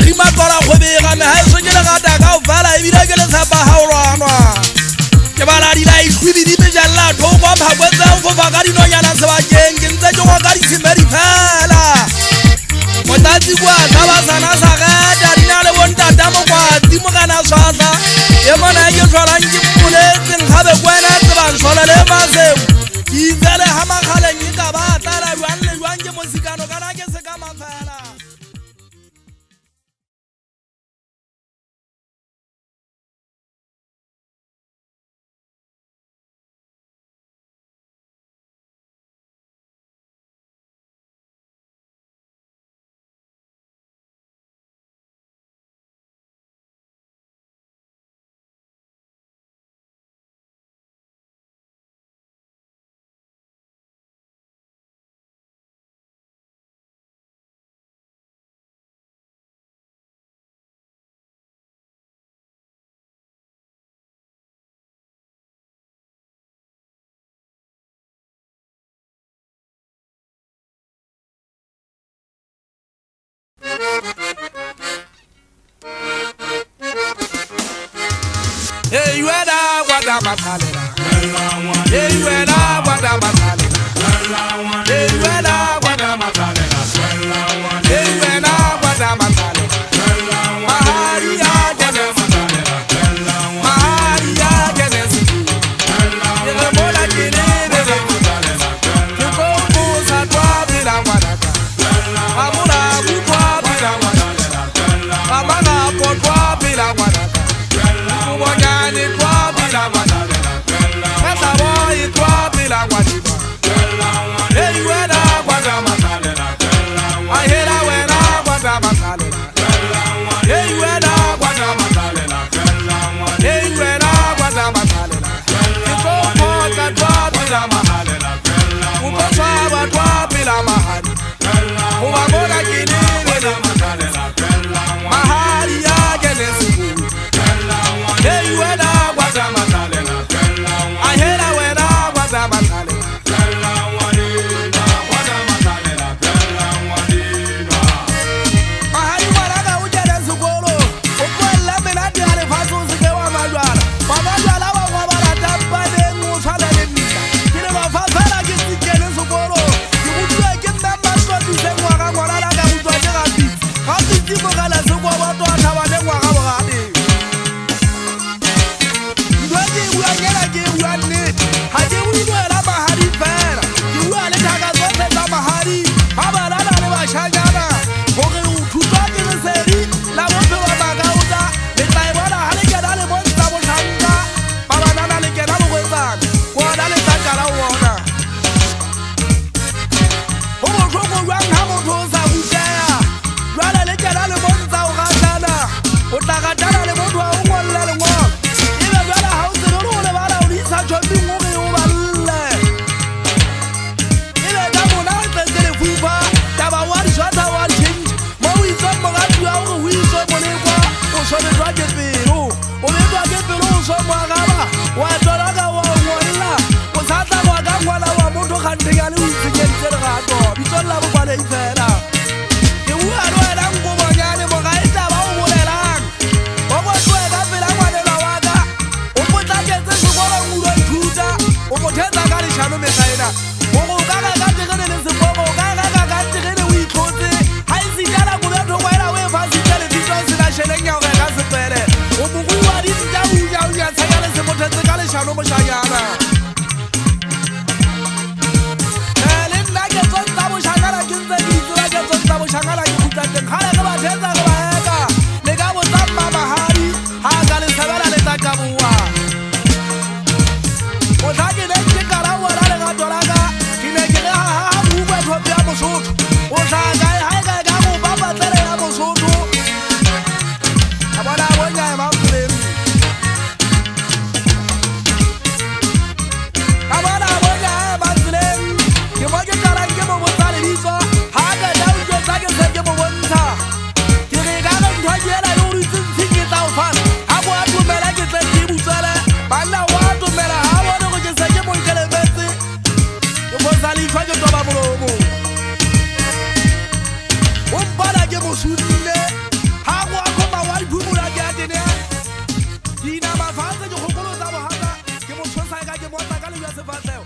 khima kola khobega me ha so ke le gata ka o vala e bile ke le tsapa ha o rwanwa ke bala di la ikhwibi di be jalla tho kwa phakwetsa go ba ka dinonyana sebakeng ke ntse ke go ka ditshimedi phela motati kwa ba sana sa gata dina le bontata mo kwa timo kana swasa e mona ke tshwara ke mpoletse ngabe kwena tseba sola le maseu ke tsele ha magale ke ka ba tala jwang le jwang ke mosikano kana ke se ka mafela Hey, you and I, what am I calling? Hey, you and I, what am I calling? Hey, you and I, what am I calling? Hey, you and I, what am I calling? Maharia, Genes, Maharia, Genes, the Mola Guinea, the Bobo Satwa, the Wanaka, Amuna, Bukwa, the Wanaka, Amana, Potwa, the Wanaka. fatshe ke kgopolo tsa bohaka ke mo tshosa ka ke motla ka le ya sefatlhego